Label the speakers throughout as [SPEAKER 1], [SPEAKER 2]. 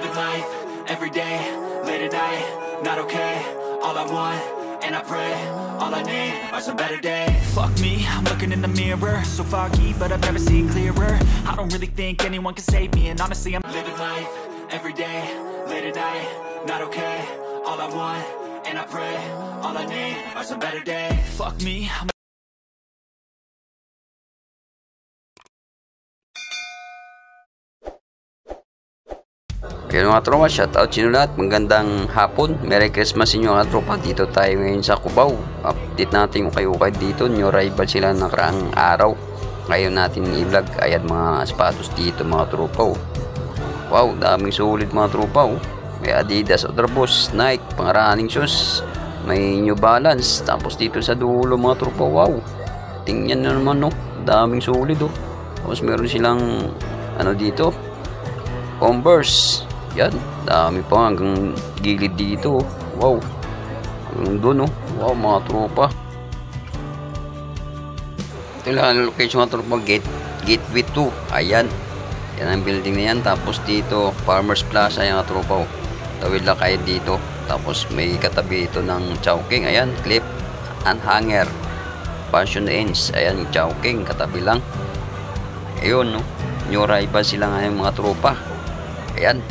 [SPEAKER 1] living life, everyday, late at night, not okay. All I want, and I pray, all I need are some better days. Fuck me, I'm looking in the mirror, so foggy, but I've never seen clearer. I don't really think anyone can save me, and honestly I'm living life, everyday, late at night, not okay. All I want, and I pray, all I need are some better days. Fuck me,
[SPEAKER 2] Ayun mga tropa, shoutout sa inyo lahat. Magandang hapon. Merry Christmas sa inyo mga tropa. Dito tayo ngayon sa Cubao. Update natin ukay-ukay dito. New arrival sila nakaraang araw. Ngayon natin i-vlog. Ayan mga sapatos dito mga tropa. Wow, daming sulit mga tropa. May Adidas, Ultraboost, Nike, pang running shoes. May New Balance. Tapos dito sa dulo mga tropa. Wow, tingnan nyo naman no. Daming sulit oh. Tapos meron silang ano dito, Converse. Yan, dami pa hanggang gilid dito. Wow, hanggang doon oh. Wow mga tropa. Ito lang ang location mga tropa, Gateway 2. Ayan, yan ang building na yan. Tapos dito Farmers Plaza yung mga tropa oh. Tawid lang kayo dito. Tapos may katabi ito ng Chowking. Ayan, clip and hanger, Fashion Ends. Ayan, Chowking katabi lang. Ayun no, new arrival sila ngayon mga tropa. Ayan,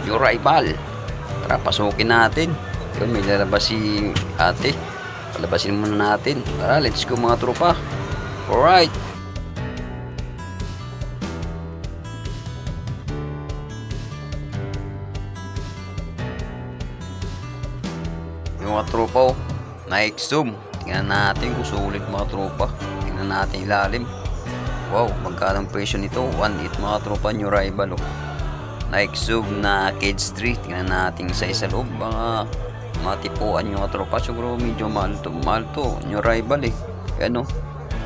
[SPEAKER 2] new arrival. Tara, pasukin natin. Yun, may lalabas si ate. Palabasin muna natin. Tara, let's go mga tropa. Alright. Yung mga tropa oh, Nike Zoom. Tingnan natin kung sulit mga tropa. Tingnan natin ilalim. Wow, magkano ang presyo nito? 1.8 mga tropa, new arrival oh. Nike Zoom na Cage 3. Tingnan natin sa isa loob. Baka matipuan yung mga tropa. Siguro medyo mahal to. New arrival eh. Ayan o.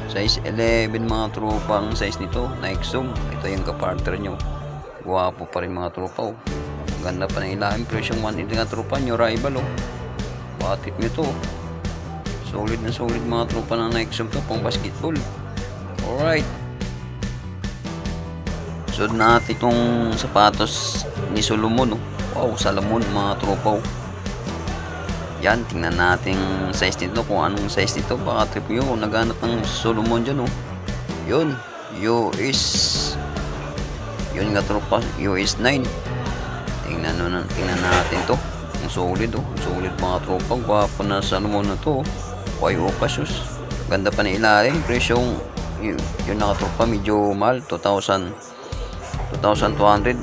[SPEAKER 2] Size 11 mga tropa ang size nito. Nike Zoom. Ito yung kapartner nyo. Guwapo pa rin mga tropa oh. Ganda pa na ilalim. Presyong 1.8 mga tropa. New arrival oh. Batit nyo to. Solid na solid mga tropa ng Nike Zoom to. Pang basketball. Alright. So natin itong sapatos ni Solomon oh. Wow, Salomon mga tropa oh. Yan, tingnan natin size nito, kung anong size nito. Baka trip nyo kung naghanap ng Solomon dyan oh. Yun, US. Yun nga tropa, US 9. Tingnan natin to. Ang solid oh, solid mga tropa. Gwapo na Salomon na to oh. Wayo kasus. Ganda pa na ilalim. Presyong yun nga tropa, medyo mahal, 2,200.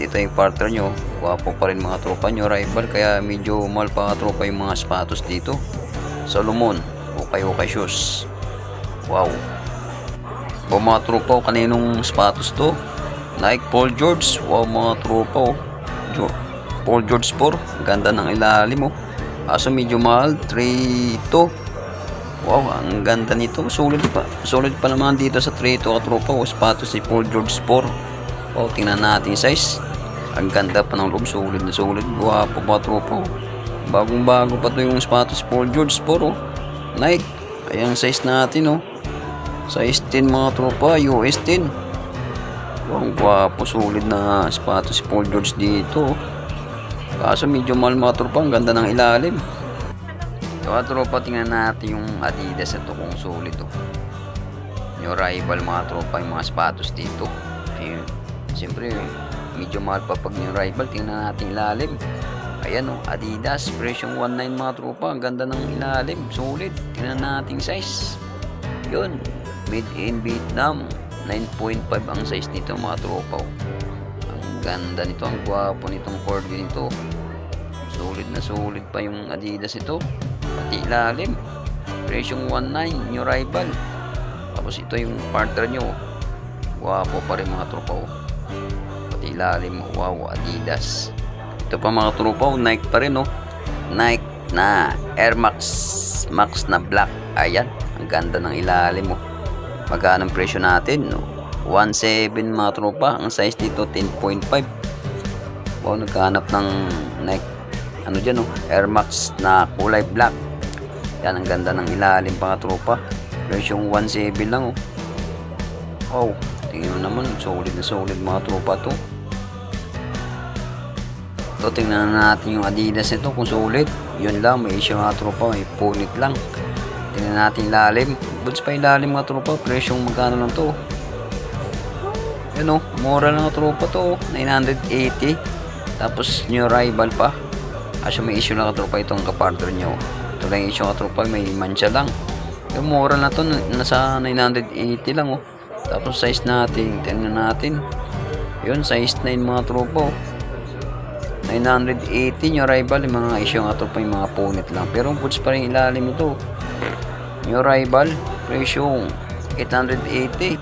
[SPEAKER 2] Ito yung partner nyo. Wapo pa rin mga tropa nyo. Rival. Kaya medyo mahal pa mga tropa yung mga sapatos dito. Solomon. Okay shoes. Wow. O mga tropa, kaninong sapatos to? Nike Paul George. Wow mga tropa. Paul George 4. Ganda ng ilalim. Aso medyo mahal. 3.2. Wow. Ang ganda nito. Solid pa naman dito sa 3.2 tropa. Sapatos si Paul George 4. Oh, tingnan natin size. Ang ganda pa ng loob. Solid na solid. Guwapo pa tropa. Bagong bago pa to yung sapatos Paul George 4 oh. Nike. Ayan size natin oh. Size 10 mga tropa. US 10. Wow, guwapo. Solid na sapatos Paul George dito oh. Kaso medyo mahal mga tropa. Ang ganda ng ilalim. So mga tropa, tingnan natin yung Adidas ito kung solid oh. New arrival mga tropa yung mga sapatos dito. Ayun. Siyempre medyo mahal pa pag new arrival. Tingnan natin ilalim. Ayan o, Adidas, presyong 1.9 mga tropa. Ang ganda ng ilalim, solid. Tingnan natin size. Yun, made in Vietnam. 9.5 ang size nito mga tropa. Ang ganda nito, ang gwapo nitong cord nito. Solid na solid pa yung Adidas ito. Pati ilalim, presyong 1.9 new arrival. Tapos ito yung partner nyo. Gwapo pa rin mga tropa. Pati ilalim, wow, Adidas. Ito pa mga tropa, Nike pa rin oh. Nike na Air Max na black. Ayan, ang ganda ng ilalim oh. Magkano ang presyo natin? 1.7 mga tropa. Ang size dito 10.5. Wow, nagkahanap ng Nike ano dyan oh, Air Max na kulay black. Yan, ang ganda ng ilalim mga tropa. Presyong 1.7 lang oh. Wow, tingnan mo naman, solid na solid mga tropa to. Ito, tingnan natin yung Adidas nito kung sulit. Yun lang, may issue mga tropa, may punit lang. Tingnan natin lalim. Goods pa ilalim mga tropa, presyong magkano lang to. Yun o, mura lang mga tropa to, 980. Tapos new arrival pa. Kaso may issue lang mga tropa itong kapartner nyo. Ito lang yung issue mga tropa, may mancha lang. Yung mura na to, nasa 980 lang o. Tapos size natin, tingnan natin. Yun, size 9 mga tropa o. 980 yung arrival, yung mga issue nga to pa yung mga punit lang, pero goods pa rin ilalim ito. Yung arrival presyo 880.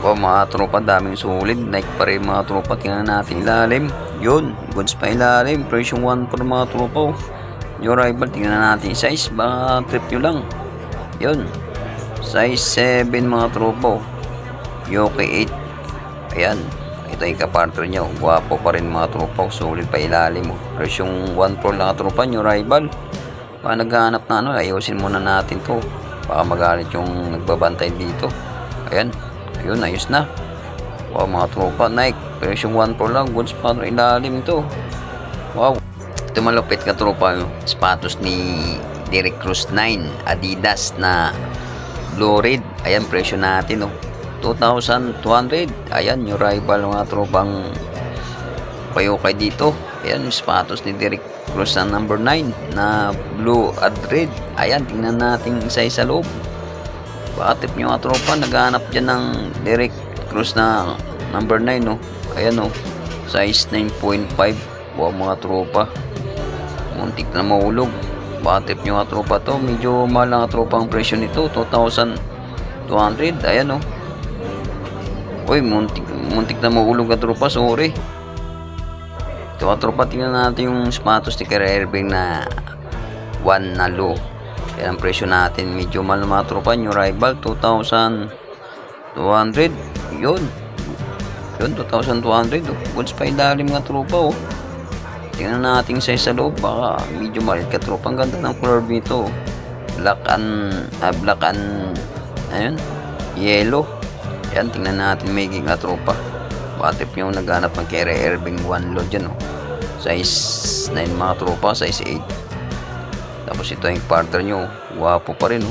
[SPEAKER 2] Mga tropa, daming sulit, Nike pa rin mga tropa. Tingnan natin ilalim, yun, goods pa ilalim, presyo 1 per mga tropa. Yung arrival, tingnan natin size, baka trip nyo lang. Yun, size 7 mga tropa. Yoke 8, ayan. Ito yung kapartner nyo, guwapo pa rin mga tropa, sulit pa ilalim mo. Presyong 1 pro lang tropa nyo, rival. Baka naghahanap na ano, ayusin muna natin to. Baka magalit yung nagbabantay dito. Ayan, ayun, ayos na. Wow mga tropa, Nike, presyong 1 pro lang, goods pa rin ilalim to. Wow, ito malupit ka tropa, sapatos ni Derek Cruz 9, Adidas na Blue Red. Ayan, presyo natin 2,200. Ayan yung rival mga tropang payukay dito. Ayan yung sapatos ni Derek Cruz na number 9 na blue at red. Ayan, tingnan natin size sa loob. Baka tip nyo mga tropa, naghahanap dyan ng Derek Cruz na number 9 no. Ayan size 9.5. Wow mga tropa, muntik na mahulog. Baka tip nyo mga tropa to, medyo mahal ang tropa ang presyo nito, 2,200. Ayan uy, muntik na mahulog ang tropa, sorry. Ito ang tropa, tingnan natin yung sapatos ni Kyrie Irving na 1 na low. Yan ang presyo natin, medyo mahal mga tropa. New rival 2,200. Yun 2,200. Goods pa ilalim mga tropa Tingnan natin size sa loob, baka medyo malit ka tropa. Ang ganda ng color nito, black and ayun, yellow. Yan, tingnan natin making na tropa. Baka trip nyo naghanap ng Kyrie Irving 1 load dyan size 9 mga tropa, size 8. Tapos ito yung partner nyo, guwapo pa rin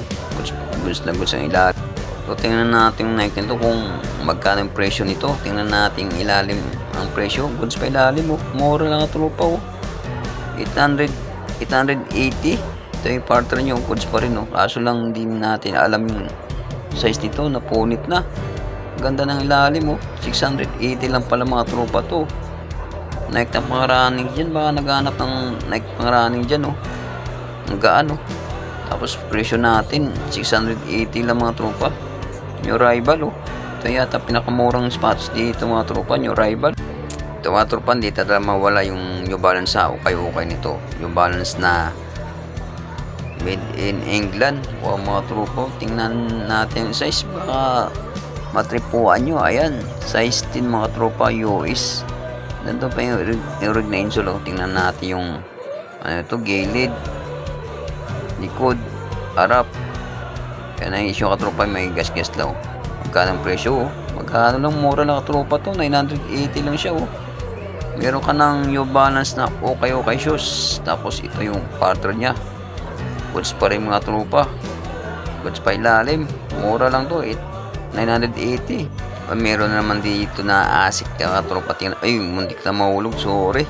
[SPEAKER 2] goods na goods ang ilalim. So tingnan natin yung Nike nito kung magkano yung presyo nito. Tingnan natin ilalim ang presyo, goods pa ilalim mura lang tropa 880. Ito yung partner nyo, goods pa rin kaso lang hindi natin alam yung size nito, napunit na. Ganda ng ilalim 680 lang pala mga tropa to. Nike na pang-running dyan, baka naghanap ng Nike pang-running dyan ang gaan Tapos presyo natin 680 lang mga tropa. New rival ito yata pinakamurang spots dito mga tropa, new rival. Ito mga tropa, hindi talaga mawala yung New Balance sa ukay-ukay nito. New Balance na made in England. Wow mga tropa, tingnan natin size, baka matripuan nyo. Ayan, size 10 mga tropa, US. Nandun pa yung rig na insole tingnan natin yung gilid, likod, harap. Yan ang issue ka tropa, may gas-gas lang magkano ang presyo magkano lang, mura lang ka tropa to, 980 lang siya meron ka ng New Balance na okay shoes. Tapos ito yung partner nya, goods pa rin mga tropa, goods pa ilalim, mura lang to 980. Meron naman dito na ASIC mga tropa. Tingnan, ay muntik na mahulog, sorry,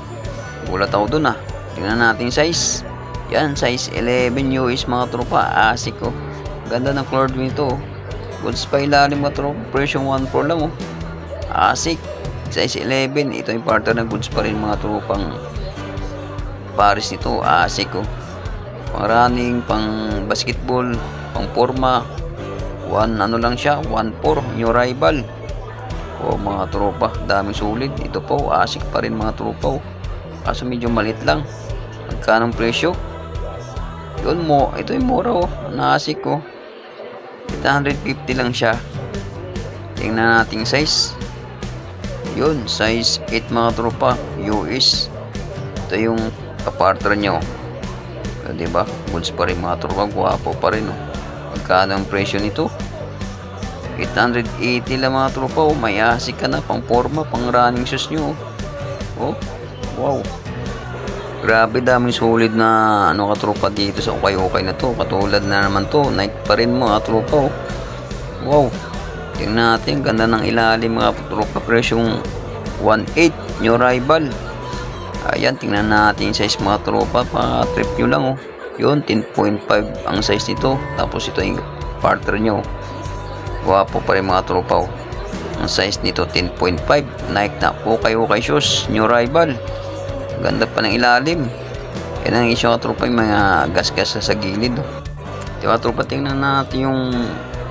[SPEAKER 2] gulat ako dun tingnan natin size. Yan, size 11 US mga tropa, ASIC ganda ng color nito goods pa ilalim mga tropa, presyo 1 pro lang ASIC, size 11. Ito yung partner ng goods pa rin mga tropang Paris nito, ASIC pang running, pang basketball, pang forma. Ano lang siya, 1.4 new rival. Mga tropa, daming sulit. Ito po, ASIC pa rin mga tropa kaso medyo malit lang. Magkano presyo? Yun ito yung mura na ASIC 850 lang siya. Tingnan natin size. Yun, size 8 mga tropa, US. Ito yung kapartner nyo. Diba? Goods pa rin mga tropa, guwapo pa rin Magkano ang presyo nito? 880 lang mga tropa may ASIC ka na, pang forma, pang running shoes nyo wow, Grabe, daming sulit na ano katropa dito sa ukay-ukay na to. Katulad na naman to, Nike pa rin mga tropa, oh. Wow, tingnan natin, ganda ng ilalim mga tropa. Presyong 1.8 new arrival. Ayan, tingnan natin yung size mga tropa, pa-trip nyo lang, oh. Yun, 10.5 ang size nito. Tapos ito yung partner nyo. Guwapo pa rin mga tropa, oh. Ang size nito 10.5, Nike na ukay-ukay shoes, new arrival. Ganda pa ng ilalim. Yan ang isang katropa, yung mga gas-gas sa gilid, oh. Yung katropa, tingnan natin yung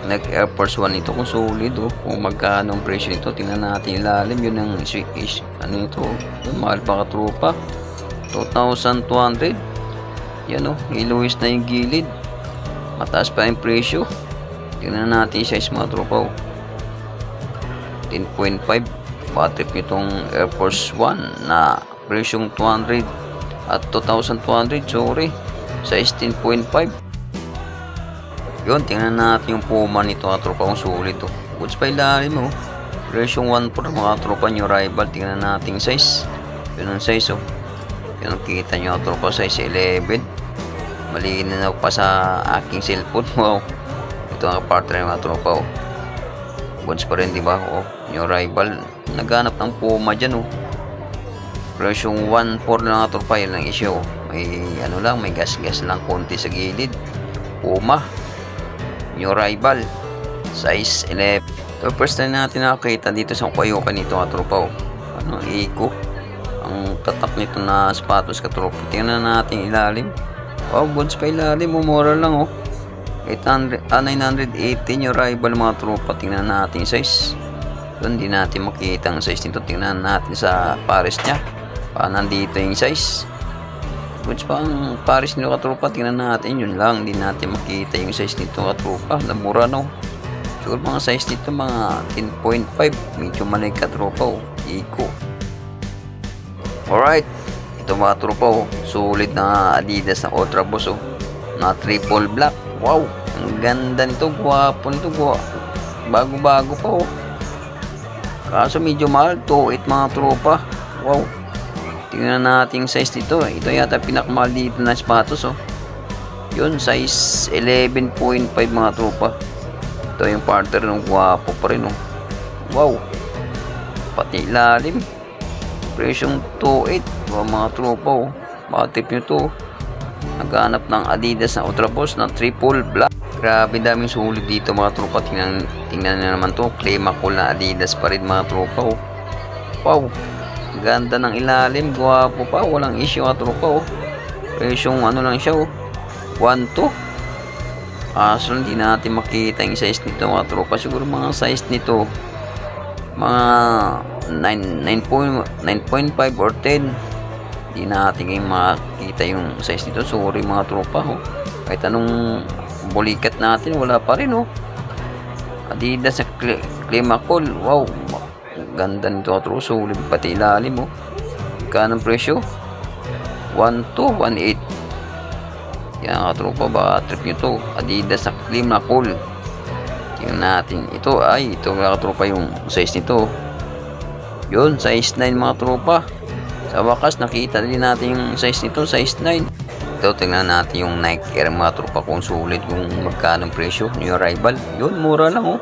[SPEAKER 2] Nike Air Force 1 nito kung solid, oh. Kung magkano ang presyo nito, tingnan natin ilalim. Yun ang ano ito, oh. Yung mahal pa katropa, 2,200. Yan, oh, iluwis na yung gilid, mataas pa yung presyo. Tingnan natin yung size mga tropa, oh. 10.5. Patrip nyo itong Air Force 1 na presyong 200 at 2,200, sorry, size 10.5. Yun, tingnan natin yung Puma nito mga tropa kung sulit, oh. Goods pa ilalim, oh. Presyong 1.4 mga tropa, new arrival. Tingnan natin size. Yun ang size, oh. Yun, kita nyo mga tropa, size 11. Malinaw pa sa aking cellphone. Wow, ito ang partner mga tropa, oh. Goods pa rin, diba? Oh, new arrival. Naghanap ng Puma dyan, oh. Presyong 1.4 na nga tropa, yun lang issue, oh. May ano lang, may gas-gas lang konti sa gilid. Puma, new arrival, size 11. So, first time natin nakakita dito sa ukay-ukay nito mga tropa, oh. Ano, Eco. Ang tatak nito na sapatos katropa. Tingnan natin ilalim. Oh, goods pa ilalim, mura lang, oh. 980 yung arrival mga tropa. Tingnan natin size. Doon, hindi natin makita ang size nito. Tingnan natin sa pares nya. Nandito yung size. Goods pa ang pares nito katropa. Tingnan natin, yun lang. Hindi natin makita yung size nito katropa. Namura, no? Sure, mga size nito mga 10.5. Medyo malay katropa, oh. Eco. Alright, ito mga tropa, oh. Sulit na Adidas na Ultra Boost, oh. Na triple black. Wow, ang ganda nito, guwapo nito, bago-bago pa, oh. Kaso medyo mahal, 2.8 mga tropa. Wow, tingnan natin yung size nito. Ito yata pinakamahal dito na sapatos, oh. Yun, size 11.5 mga tropa. Ito yung partner ng guwapo pa rin, oh. Wow, pati ilalim, presyong 2.8. Wow, mga tropa, oh. Matip nyo to, oh. Naghanap ng Adidas na Ultra Boost na triple black. Grabe, daming sulit dito mga tropa. Tingnan nyo naman to, Climacool na Adidas pa rin mga tropa, oh. Wow, ganda ng ilalim, guwapo pa, walang issue mga tropa, oh. Presyong ano lang siya, oh, 1.2. So hindi natin makita yung size nito mga tropa. Siguro mga size nito mga 9.5 or 10. Hindi natin ngayon makita yung size nito. Sorry mga tropa, oh. Kahit anong bulikat natin, wala pa rin, oh. Adidas sa Climacool. Wow, ganda nito, tropa. Sulit pati ilalim, oh. Kanang presyo 1.2, 1.8. Yan mga tropa, ba trip nyo to, Adidas sa Climacool. Tingnan natin. Ito mga tropa yung size nito. Yun, size 9 mga tropa. Sa wakas, nakita din natin yung size nito, size 9. Ito, tingnan natin yung Nike Air mga tropa kung sulit, kung magkano presyo. New arrival, yun, mura lang, oh.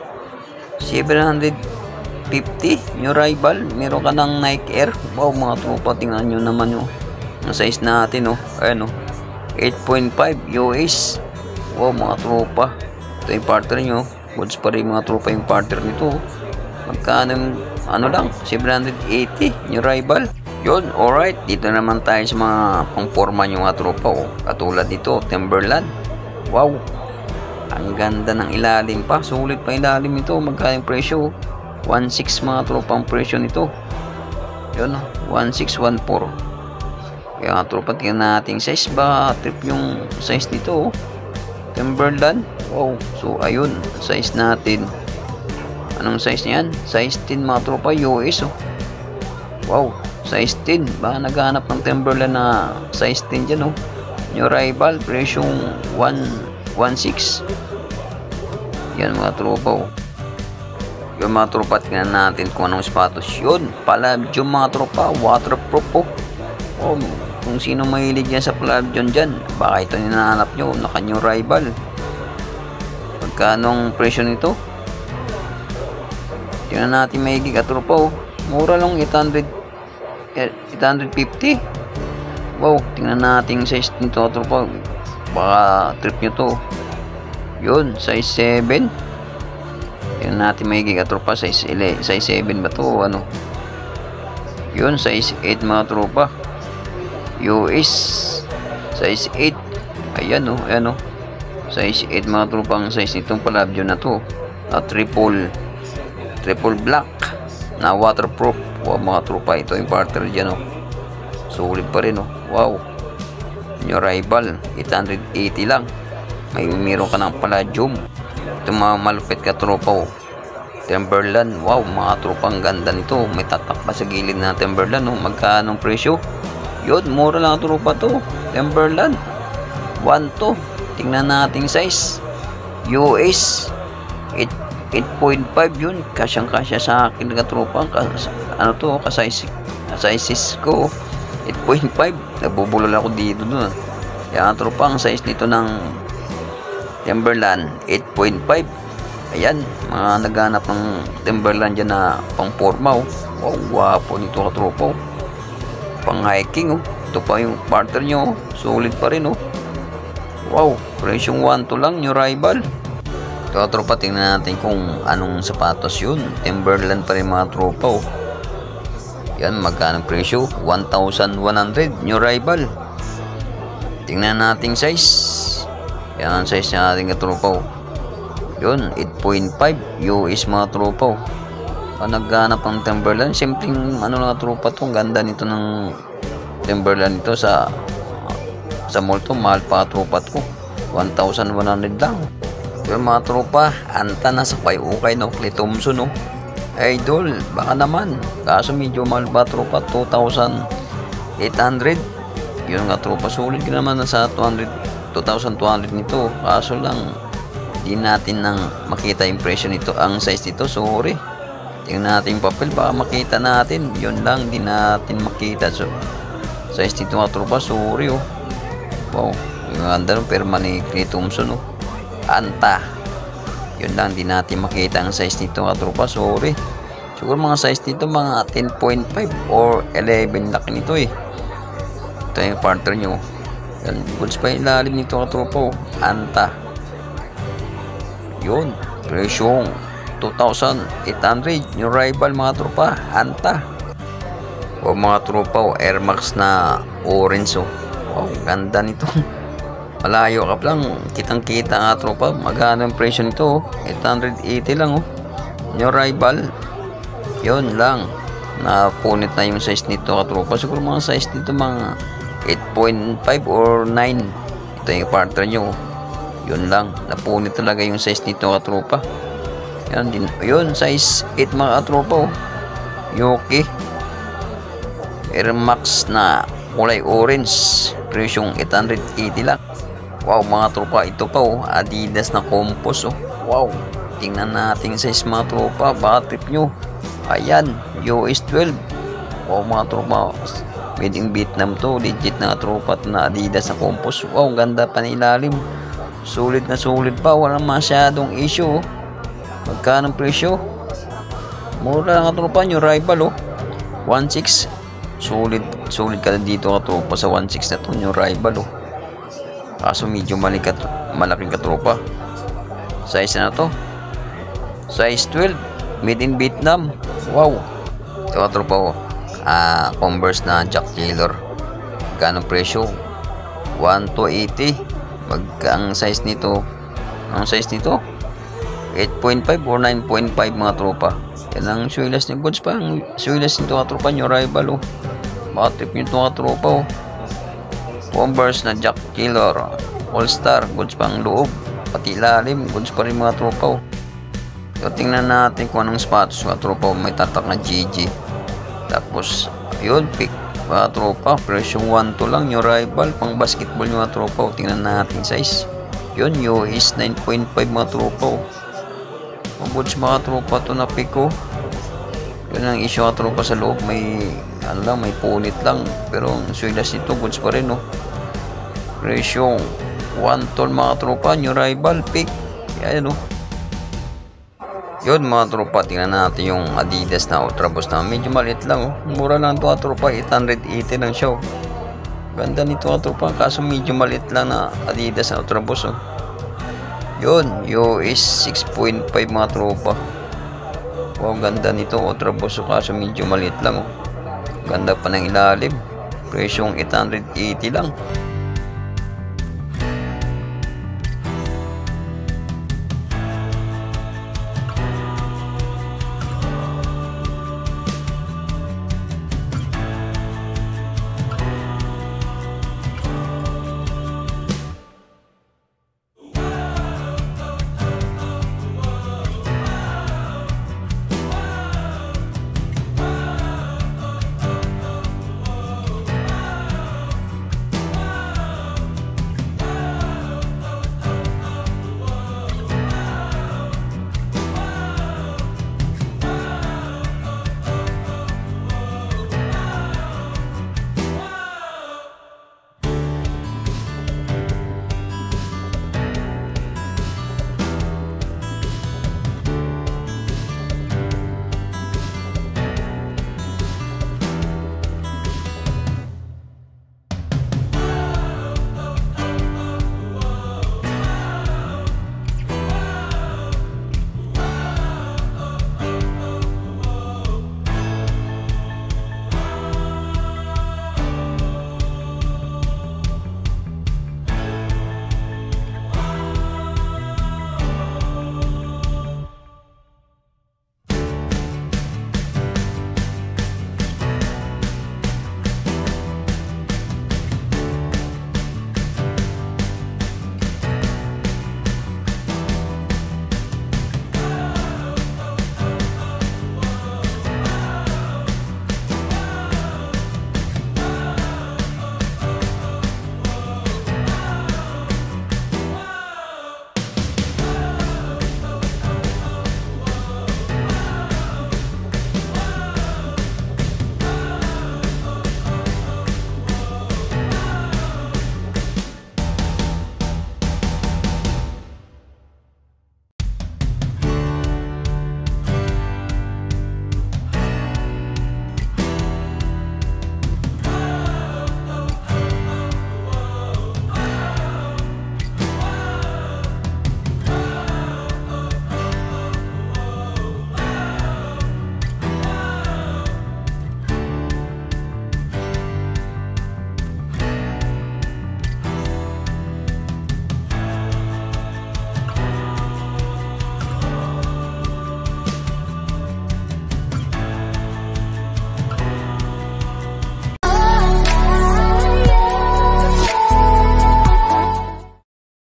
[SPEAKER 2] 750 new arrival. Meron ka ng Nike Air. Wow mga tropa, tingnan nyo naman yung size natin, oh. Ayan, oh, 8.5 US. Wow mga tropa, ito yung partner nyo. Goods pa rin mga tropa yung partner nito, oh. Magkano, ano lang, 780 new arrival. Yun, alright, dito naman tayo sa mga pangporma nyo mga tropa, oh. Katulad dito, Timberland. Wow, ang ganda ng ilalim pa, sulit pa ilalim ito. Magkano yung presyo? 1.6 mga tropa ang presyo nito. Yun, 1.614. Kaya mga tropa, tingnan natin size, ba trip yung size nito, oh. Timberland. Wow, so ayun, size natin. Anong size niyan? Size 10 mga tropa, US, oh. Wow, size 10. Baka naghanap ng Timberland na size 10 dyan, oh. New arrival, presyong 1.16. Yan mga tropa, oh. Yung mga tropa, tingnan natin kung anong sapatos. Yun, pala yung mga tropa, waterproof, oh. Oh, Kung sino mahilig yan sa Palladium dyan, baka ito ninahanap nyo na kanyang rival. Magkano ang presyo nito? Tingnan natin maigi katropa oh. Mura lang, 850. Wow, tingnan natin size nito katropa. Baka trip nyo to. Yun, size 7. Tingnan natin maigi katropa, size 7 ba to? Ano? Yun, size 8 mga tropa. US size 8. Ayan oh, ayan oh. Size 8 mga tropa ang size nitong Palladium na to. Triple black na waterproof. Wow mga tropa, ito yung partner dyan oh. Solid pa rin oh. Wow. Yung rival 880 lang. Meron ka ng Palladium. Ito mga malupit ka tropa oh. Timberland. Wow mga tropa, ang ganda nito. May tatak pa sa gilid na Timberland oh. Magkano ang presyo? Yun, mura lang ang tropa to. Timberland 1 to. Tingnan natin size. US 8.5 yun. Kasyang kasya sa akin ng tropa. Ano to? Sizes ko 8.5. Nabubulol ako dito dun. Yan ang tropa. Ang size nito ng Timberland 8.5. Ayan, mga naghanap ng Timberland dyan na pang forma oh. Wow, wapo nito ka tropa oh. Pang hiking oh. Ito pa yung partner nyo oh. Solid pa rin oh. Wow, presyong 1 to lang yung rival. Ito tropa, tingnan natin kung anong sapatos yun. Timberland pa rin mga tropa oh. Yan, magkano presyo? 1,100 yung rival. Tingnan natin size. Yan ang size natin katropa oh. Yun, 8.5 US mga tropa oh. Naghanap ng Timberland, simpleng ano lang tropa to. Ang ganda nito ng Timberland ito sa mall to. Mahal pa tropa to, 1,100 lang. Pero mga tropa, anta na sa ukay no, Clay Thompson no. Idol, baka naman. Kaso medyo mahal pa tropa, 2,800. Yun nga tropa, sulit ka naman sa 2,200 nito. Kaso lang, di natin nang makita impression nito. Ang size nito, sorry. Tingnan natin yung papel, baka makita natin. Yun lang, di natin makita. So, size nito mga tropa, sorry oh. Wow, yung ganda ng perma ni Clay Thompson oh. Anta. Yun lang, di natin makita ang size nito mga tropa, sorry. Siguro mga size nito mga 10.5 or 11 laki nito eh. Ito yung partner nyo. Yan, goods pa yung lalim nito mga tropa oh. Anta. Yun, presyong 2,800 yung rival mga tropa. Anta. O mga tropa o Air Max na orange oh. Wow, ganda nito. Malayo ka lang, kitang kita nga tropa. Magkano ang presyo nito oh. 880 lang oh. Yung rival, yun lang. Napunit na yung size nito ka tropa. Siguro mga size nito mga 8.5 or 9. Ito yung partner nyo. Yun lang, napunit talaga yung size nito ka tropa. Yan din, yun, size 8 mga tropa oh. Yuki Air Max na kulay orange, presyong 880 lang. Wow mga tropa, ito pa oh, Adidas na Compos oh. Wow, tingnan natin size mga tropa, baka trip nyo. Ayan, US 12. Wow mga tropa, made in Vietnam to, legit na tropa na Adidas na Compos. Wow, ganda pa na ilalim. Sulit na sulit pa, walang masyadong issue oh. Magkano ang presyo? Mura lang tropa nyo, rival oh. 1.6. Solid ka dito katropa sa 1.6 na to yung rival oh. Kaso medyo malaking katropa. Size na to, size 12, made in Vietnam. Wow, ito katropa oh. Converse na Jack Taylor. Magkano presyo? 1,280. Ang size nito, ang size nito 8.5 or 9.5 mga tropa. Yan ang suilas ni goods pa. Ang suilas nito mga tropa nyo, rival oh. Baka trip nyo ito mga tropa oh. Converse na Jack Taylor All Star, goods pa ang loob. Pati ilalim, goods pa rin mga tropa oh. So, tingnan natin kung anong sapatos mga tropa oh. May tatak na GG. Tapos, yun, pick mga tropa. Presyong 1 to lang yung rival. Pang basketball mga tropa oh. Tingnan natin size. Yun, US 9.5 mga tropa oh. Goods mga tropa to na pick oh. Yun ang issue mga tropa sa loob, may ano lang, may punit lang, pero ang swilas nito goods pa rin, no. Presyo 1 ton mga tropa, new rival pick. Ayan, no. Yun mga tropa, tingnan natin yung Adidas na Ultra Boost na medyo maliit lang, oh. Mura lang ito mga tropa, 880 lang siya, oh. Ganda nito mga tropa, kaso medyo maliit lang na Adidas na Ultra Boost, oh. Yun, US 6.5 mga tropa. Wow, ganda nito Ultra Boost, oh. Kaso medyo maliit lang, oh. Ganda pa ng ilalim, presyong 880 lang.